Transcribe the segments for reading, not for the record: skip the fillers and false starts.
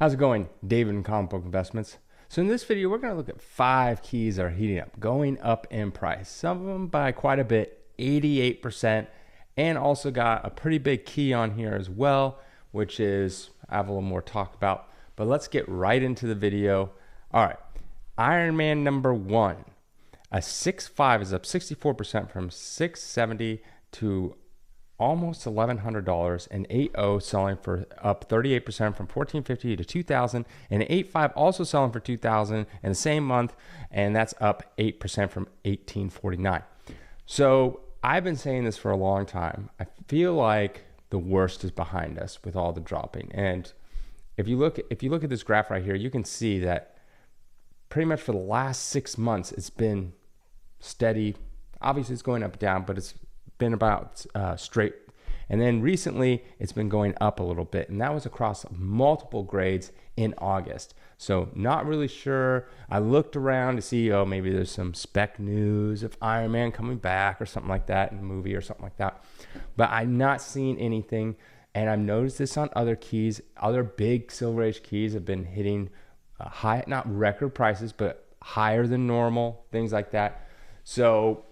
How's it going, David in Comic Book Investments? So in this video, we're going to look at 5 keys that are heating up, going up in price. Some of them by quite a bit, 88%, and also got a pretty big key on here as well, which is, I have a little more to talk about, but let's get right into the video. All right, Iron Man number 1, a 6.5 is up 64% from $670 to almost $1,100, and 8.0 selling for up 38% from $1,450 to $2,000, and 8.5 also selling for $2,000 in the same month, and that's up 8% from $1,849. So I've been saying this for a long time. I feel like the worst is behind us with all the dropping, and if you look at this graph right here, you can see that pretty much for the last 6 months it's been steady. Obviously it's going up and down, but it's been about straight, and then recently it's been going up a little bit, and that was across multiple grades in August. So not really sure. I looked around to see, oh, maybe there's some spec news of Iron Man coming back or something like that in a movie or something like that, but I'm not seeing anything. And I've noticed this on other keys. Other big Silver Age keys have been hitting high, not record prices, but higher than normal, things like that. So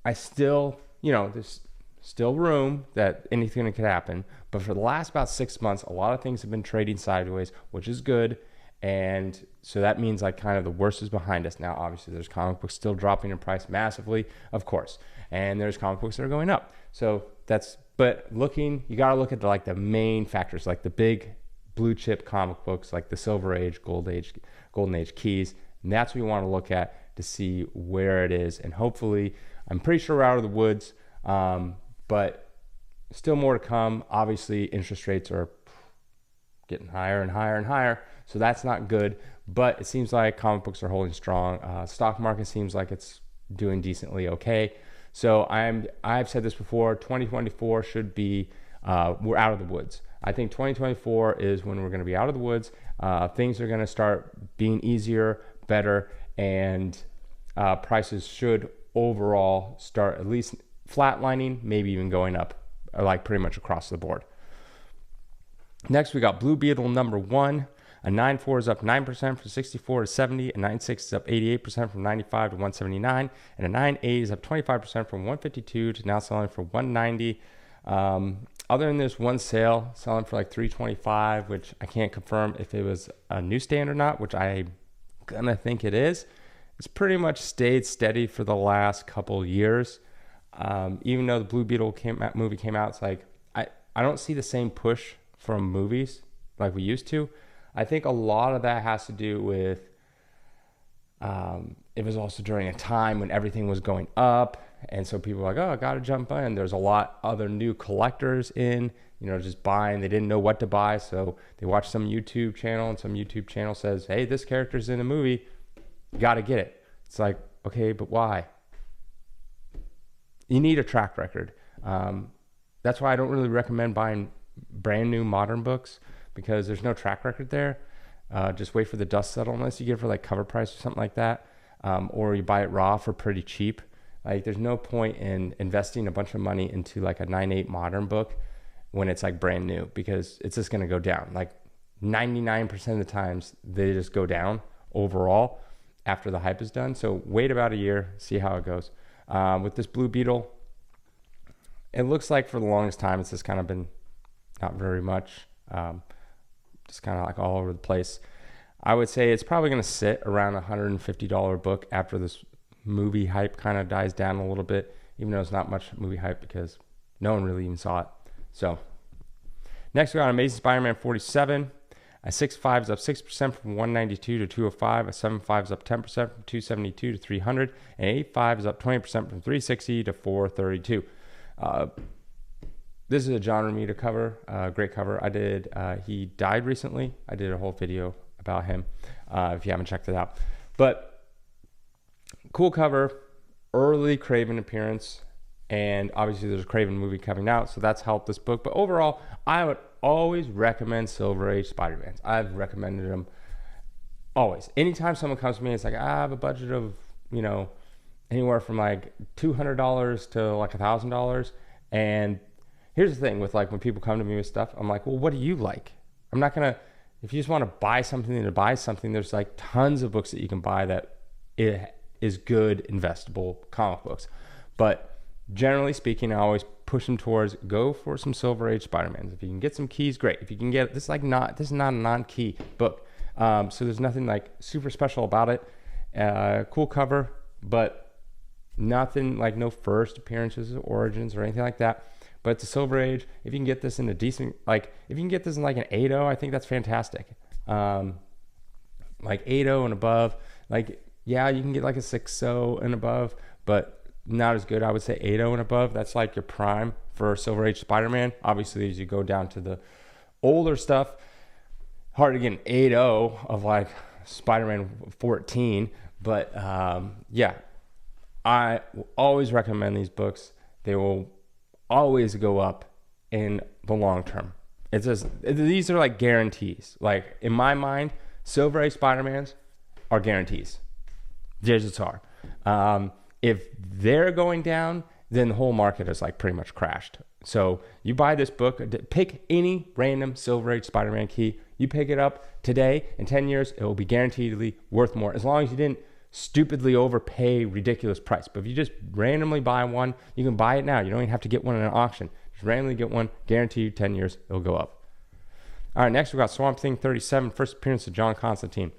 I still, there's still room that anything could happen. But for the last about 6 months, a lot of things have been trading sideways, which is good. And so that means like kind of the worst is behind us. Now, obviously, there's comic books still dropping in price massively, of course. And there's comic books that are going up. So that's, but you got to look at the main factors, like the big blue chip comic books, like the Silver Age, Golden Age keys. And that's what you want to look at to see where it is. And hopefully, I'm pretty sure we're out of the woods, but still more to come. Obviously, interest rates are getting higher and higher and higher, so that's not good. But it seems like comic books are holding strong. Stock market seems like it's doing decently okay. So I've said this before, 2024 should be, we're out of the woods. I think 2024 is when we're going to be out of the woods. Things are going to start being easier, better, and prices should overall start at least flatlining, maybe even going up, like pretty much across the board. Next, we got Blue Beetle number 1. A 9.4 is up 9% from 64 to 70. A 9.6 is up 88% from 95 to 179. And a 9.8 is up 25% from 152 to now selling for 190. Other than this one sale, selling for like 325, which I can't confirm if it was a newsstand or not, which I'm gonna think it is. It's pretty much stayed steady for the last couple years. Even though the Blue Beetle movie came out, it's like I don't see the same push from movies like we used to. I think a lot of that has to do with it was also during a time when everything was going up, and so people were like, oh, I gotta jump in. There's a lot other new collectors in, just buying. They didn't know what to buy, so they watched some YouTube channel, and some YouTube channel says, hey, this character's in a movie, you gotta get it. It's like, okay, but why? You need a track record. That's why I don't really recommend buying brand new modern books, because there's no track record there. Just wait for the dust settle, unless you get it for like cover price or something like that, or you buy it raw for pretty cheap. Like there's no point in investing a bunch of money into like a 9.8 modern book when it's like brand new, because it's just going to go down. Like 99% of the times they just go down overall after the hype is done. So wait about a year, see how it goes. With this Blue Beetle, it looks like for the longest time it's just kind of been not very much, just kind of like all over the place. I would say it's probably going to sit around $150 book after this movie hype kind of dies down a little bit, even though it's not much movie hype because no one really even saw it. So next we got Amazing Spider-Man 47. A 6.5 is up 6% from 192 to 205. A 7.5 is up 10% from 272 to 300. And 8.5 is up 20% from 360 to 432. This is a John Romita cover, great cover. He died recently. I did a whole video about him, if you haven't checked it out. But cool cover, early Craven appearance, and obviously there's a Craven movie coming out, so that's helped this book. But overall, I would always recommend Silver Age Spider-Mans. I've recommended them always. Anytime someone comes to me, it's like, I have a budget of, anywhere from like $200 to like $1,000. And here's the thing with like when people come to me with stuff, I'm like, well, what do you like? I'm not gonna if you just want to buy something, there's like tons of books that you can buy that it is good investable comic books. But generally speaking, I always push them towards go for some Silver Age Spider-Mans. If you can get some keys, great. If you can get this is not a non-key book, so there's nothing like super special about it. Cool cover, but nothing like no first appearances or origins or anything like that. But it's a Silver Age. If you can get this in a decent, like if you can get this in like an 8.0, I think that's fantastic. Like 8.0 and above, like yeah, you can get like a 6.0 and above, but not as good. I would say 8.0 and above. That's like your prime for Silver Age Spider-Man. Obviously, as you go down to the older stuff, hard to get an 8.0 of like Spider-Man 14. But yeah, I will always recommend these books. They will always go up in the long term. It's just, these are like guarantees. Like in my mind, Silver Age Spider-Mans are guarantees. They just are. If they're going down, then the whole market is like pretty much crashed. So you buy this book, pick any random Silver Age Spider-Man key. You pick it up today, in 10 years, it will be guaranteedly worth more, as long as you didn't stupidly overpay ridiculous price. But if you just randomly buy one, you can buy it now. You don't even have to get one in an auction. Just randomly get one, guarantee you 10 years, it'll go up. All right, next we got Swamp Thing 37, first appearance of John Constantine.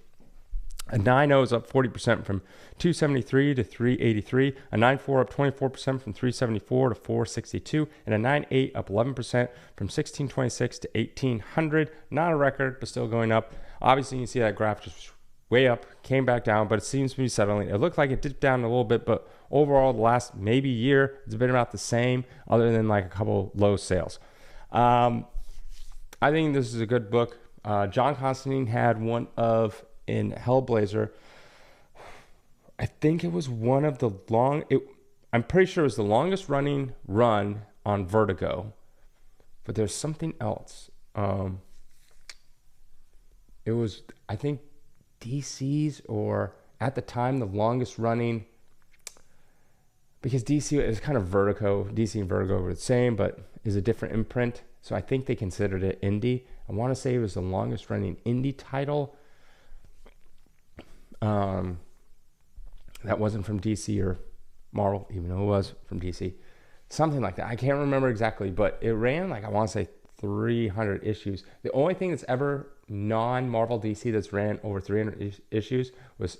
A 9.0 is up 40% from 273 to 383. A 9.4 up 24% from 374 to 462. And a 9.8 up 11% from 1626 to 1800. Not a record, but still going up. Obviously, you can see that graph just way up, came back down, but it seems to be settling. It looked like it dipped down a little bit, but overall, the last maybe year, it's been about the same, other than like a couple low sales. I think this is a good book. John Constantine had one of, in Hellblazer, I think it was one of the I'm pretty sure it was the longest running run on Vertigo, but there's something else. It was, I think, DC's, or at the time, the longest running, because DC is kind of Vertigo. DC and Vertigo were the same, but is a different imprint. So I think they considered it indie. I want to say it was the longest running indie title. That wasn't from DC or Marvel, even though it was from DC. Something like that. I can't remember exactly, but it ran like, I want to say 300 issues. The only thing that's ever non-Marvel DC that's ran over 300 issues was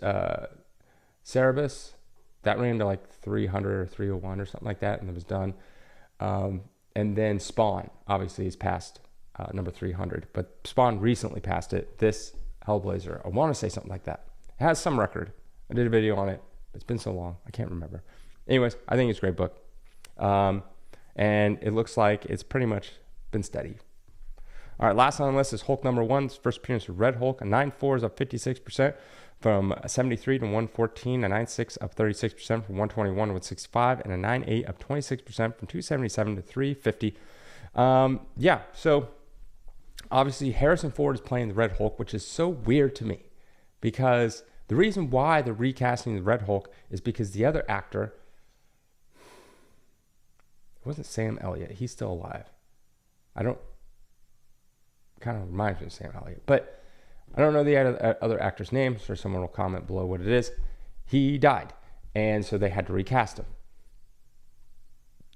Cerebus. That ran to like 300 or 301 or something like that, and it was done. And then Spawn, obviously, is past number 300, but Spawn recently passed it. This Hellblazer, I want to say something like that. It has some record. I did a video on it. It's been so long, I can't remember. Anyways, I think it's a great book. And it looks like it's pretty much been steady. All right, last on the list is Hulk number 1. First appearance of Red Hulk. A 9.4 is up 56% from 73 to 114. A 9.6 up 36% from 121 to 165. And a 9.8 up 26% from 277 to 350. Yeah, so obviously Harrison Ford is playing the Red Hulk, which is so weird to me, because the reason why they're recasting the Red Hulk is because the other actor, it wasn't Sam Elliott. He's still alive. Kind of reminds me of Sam Elliott, but I don't know the other actor's name, so someone will comment below what it is. He died, and so they had to recast him.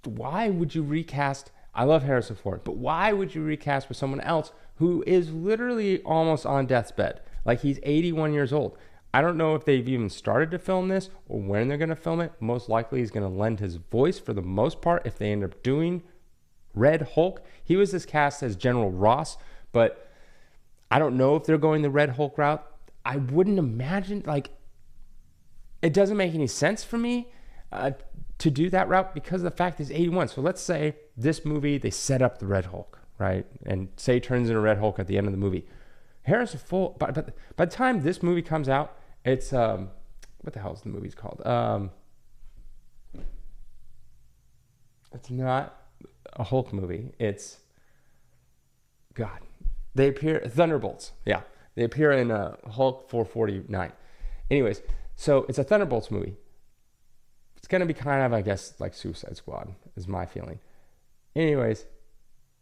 Why would you recast? I love Harrison Ford, but why would you recast with someone else who is literally almost on death's bed? Like, he's 81 years old. I don't know if they've even started to film this or when they're going to film it. Most likely he's going to lend his voice for the most part if they end up doing Red Hulk. He was just cast as General Ross, but I don't know if they're going the Red Hulk route. I wouldn't imagine, like, it doesn't make any sense for me to do that route because of the fact he's 81. So let's say this movie, they set up the Red Hulk, right? And say he turns into Red Hulk at the end of the movie. Harrison Ford, by the time this movie comes out, it's, what the hell is the movie's called? It's not a Hulk movie. It's, God, they appear, Thunderbolts. Yeah, they appear in Hulk 449. Anyways, so it's a Thunderbolts movie. It's going to be kind of, I guess, like Suicide Squad, is my feeling. Anyways,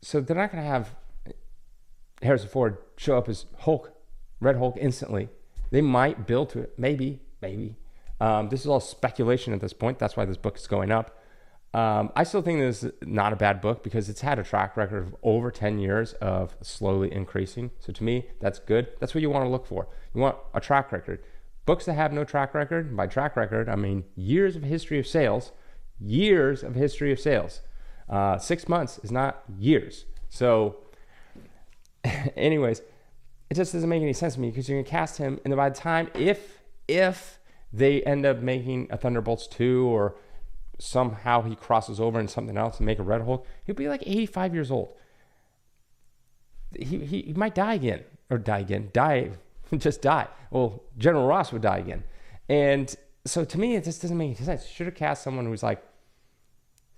so they're not going to have Harrison Ford show up as Hulk, Red Hulk instantly. They might build to it. Maybe. This is all speculation at this point. That's why this book is going up. I still think this is not a bad book because it's had a track record of over 10 years of slowly increasing. So to me, that's good. That's what you want to look for. You want a track record. Books that have no track record, by track record, I mean years of history of sales. 6 months is not years. So anyways, it just doesn't make any sense to me because you're going to cast him, and then by the time, if they end up making a Thunderbolts 2 or somehow he crosses over into something else and make a Red Hulk, he'll be like 85 years old. He might die again. Just die. Well, General Ross would die again. And so to me, it just doesn't make any sense. You should have cast someone who's like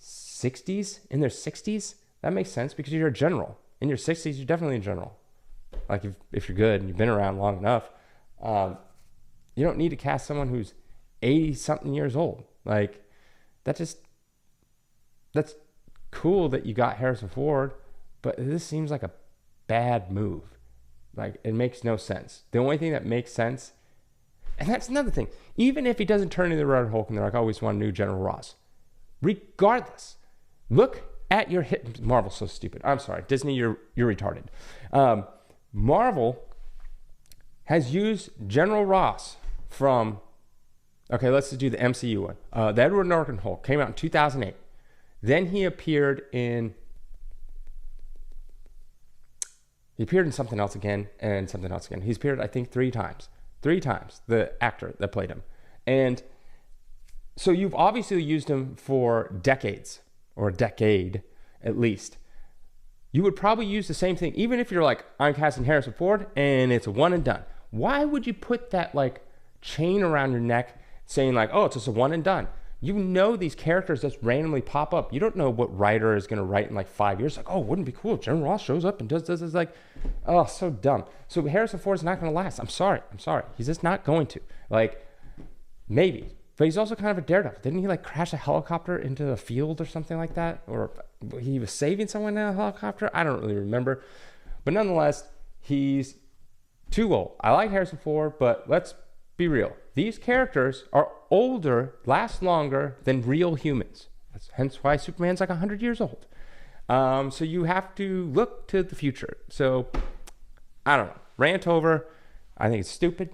60s, in their 60s. That makes sense because you're a general. In your 60s, you're definitely a general. Like if you're good and you've been around long enough, you don't need to cast someone who's 80-something years old. Like, that's cool that you got Harrison Ford, but this seems like a bad move. Like, it makes no sense. The only thing that makes sense, and that's another thing, even if he doesn't turn into the Red Hulk and they're like, oh, we just want a new General Ross, regardless, look at your hit. Marvel's so stupid. I'm sorry, Disney, you're retarded. Marvel has used General Ross from, okay, let's do the MCU one. The Edward Norton Hulk came out in 2008. Then he appeared in something else again and something else again. He's appeared, I think, 3 times. 3 times, the actor that played him. And so you've obviously used him for decades, or a decade at least. You would probably use the same thing, even if you're like, I'm casting Harrison Ford and it's a one and done. Why would you put that like chain around your neck saying like, oh, it's just a one and done? You know these characters just randomly pop up. You don't know what writer is going to write in like 5 years. Like, oh, wouldn't it be cool if General Ross shows up and does this? It's like, oh, so dumb. So Harrison Ford is not going to last. I'm sorry. He's just not going to. Like, maybe. But he's also kind of a daredevil. Didn't he like crash a helicopter into a field or something like that? Or he was saving someone in a helicopter? I don't really remember. But nonetheless, he's too old. I like Harrison Ford, but let's be real. These characters are older, last longer than real humans. That's hence why Superman's like 100 years old. So you have to look to the future. So I don't know. Rant over. I think it's stupid.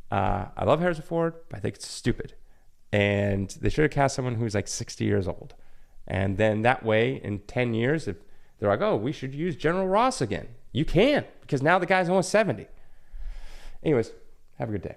I love Harrison Ford, but I think it's stupid. And they should have cast someone who's like 60 years old. And then that way, in 10 years, if they're like, oh, we should use General Ross again. You can, because now the guy's almost 70. Anyways, have a good day.